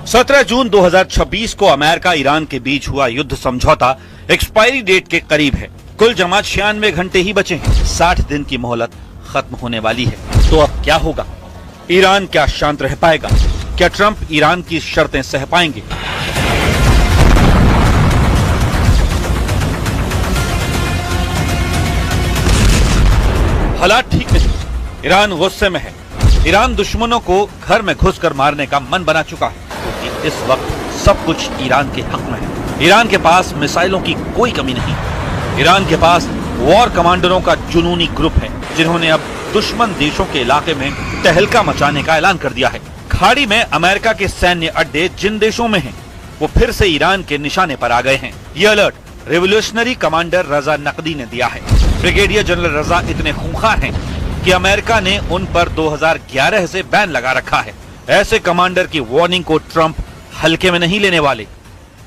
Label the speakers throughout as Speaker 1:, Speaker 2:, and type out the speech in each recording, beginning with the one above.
Speaker 1: 17 जून 2026 को America Iran के बीच हुआ युद्ध समझौता एक्सपायरी डेट के करीब है। कुल जमा 96 घंटे ही बचे हैं। 60 दिन की मोहलत खत्म होने वाली है। तो अब क्या होगा? ईरान क्या शांत रह पाएगा? क्या ट्रंप ईरान की शर्तें सह पाएंगे? हालात ठीक नहीं। ईरान गुस्से में है। ईरान दुश्मनों को घर में घुसकर मारने का मन बना चुका है, क्योंकि इस वक्त सब कुछ ईरान के हक में है। ईरान के पास मिसाइलों की कोई कमी नहीं। ईरान के पास वॉर कमांडरों का जुनूनी ग्रुप है, जिन्होंने अब दुश्मन देशों के इलाके में तहलका मचाने का ऐलान कर दिया है। खाड़ी में अमेरिका के सैन्य अड्डे जिन देशों में हैं, वो फिर से ईरान के निशाने पर आ गए हैं। ये अलर्ट रेवोल्यूशनरी कमांडर रजा नकदी ने दिया है। ब्रिगेडियर जनरल रजा इतने खूंखार हैं कि अमेरिका ने उन पर 2011 से बैन लगा रखा है। ऐसे कमांडर की वार्निंग को ट्रंप हल्के में नहीं लेने वाले।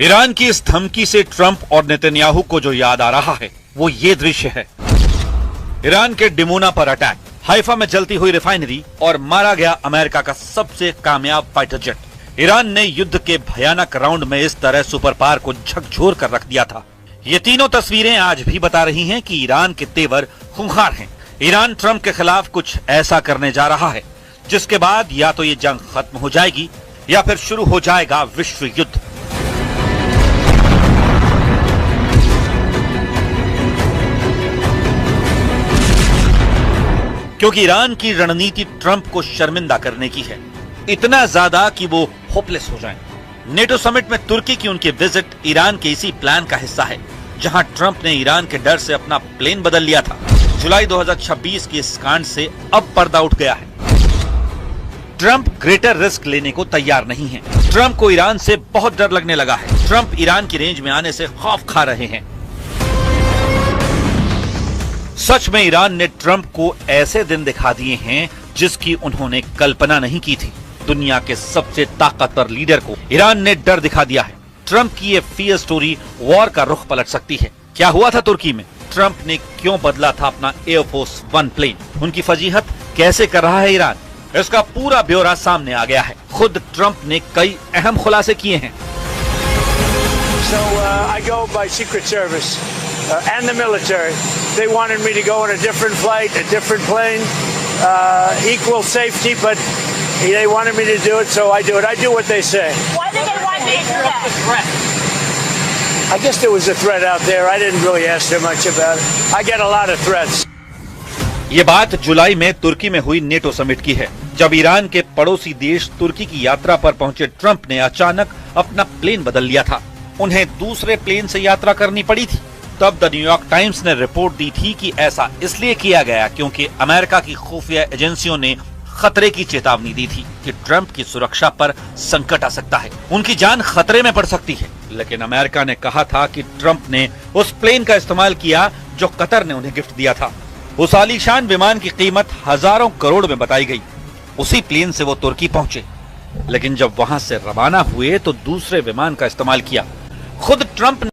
Speaker 1: ईरान की इस धमकी से ट्रंप और नेतन्याहू को जो याद आ रहा है वो ये दृश्य है। ईरान के डिमोना पर अटैक, हाइफा में जलती हुई रिफाइनरी और मारा गया अमेरिका का सबसे कामयाब फाइटर जेट। ईरान ने युद्ध के भयानक राउंड में इस तरह सुपर पावर को झकझोर कर रख दिया था। ये तीनों तस्वीरें आज भी बता रही हैं कि ईरान के तेवर खूंखार हैं। ईरान ट्रंप के खिलाफ कुछ ऐसा करने जा रहा है जिसके बाद या तो ये जंग खत्म हो जाएगी या फिर शुरू हो जाएगा विश्व युद्ध। क्योंकि ईरान की रणनीति ट्रंप को शर्मिंदा करने की है, इतना ज्यादा कि वो होपलेस हो जाएं। नेटो समिट में तुर्की की उनकी विजिट ईरान के इसी प्लान का हिस्सा है, जहां ट्रंप ने ईरान के डर से अपना प्लेन बदल लिया था। जुलाई 2026 की इस कांड से अब पर्दा उठ गया है। ट्रंप ग्रेटर रिस्क लेने को तैयार नहीं है। ट्रंप को ईरान से बहुत डर लगने लगा है। ट्रंप ईरान की रेंज में आने से खौफ खा रहे हैं। सच में ईरान ने ट्रंप को ऐसे दिन दिखा दिए हैं जिसकी उन्होंने कल्पना नहीं की थी। दुनिया के सबसे ताकतवर लीडर को ईरान ने डर दिखा दिया है। ट्रंप की ये फियर स्टोरी वॉर का रुख पलट सकती है। क्या हुआ था तुर्की में? ट्रंप ने क्यों बदला था अपना एयरफोर्स 1 प्लेन? उनकी फजीहत कैसे कर रहा है ईरान? इसका पूरा ब्यौरा सामने आ गया है। खुद ट्रंप ने कई अहम खुलासे किए हैं।
Speaker 2: I go by Secret Service and the military. They wanted me to go on a different flight, a different plane, equal safety, but they wanted me to do it, so I do it. I do what they say.
Speaker 3: Why did they want you to do that?
Speaker 2: I guess there was a threat out there. I didn't really ask them much about it. I get a lot of threats.
Speaker 1: ये बात जुलाई में तुर्की में हुई NATO summit की है, जब Iran के पड़ोसी देश तुर्की की यात्रा पर पहुंचे ट्रंप ने अचानक अपना प्लेन बदल लिया था। उन्हें दूसरे प्लेन से यात्रा करनी पड़ी थी। तब द न्यूयॉर्क टाइम्स ने रिपोर्ट दी थी कि ऐसा इसलिए किया गया क्योंकि अमेरिका की खुफिया एजेंसियों ने खतरे की चेतावनी दी थी कि ट्रंप की सुरक्षा पर संकट आ सकता है, उनकी जान खतरे में पड़ सकती है। लेकिन अमेरिका ने कहा था कि ट्रंप ने उस प्लेन का इस्तेमाल किया जो कतर ने उन्हें गिफ्ट दिया था। उस आलीशान विमान की कीमत हजारों करोड़ में बताई गई। उसी प्लेन से वो तुर्की पहुंचे, लेकिन जब वहां से रवाना हुए तो दूसरे विमान का इस्तेमाल किया। खुद ट्रंप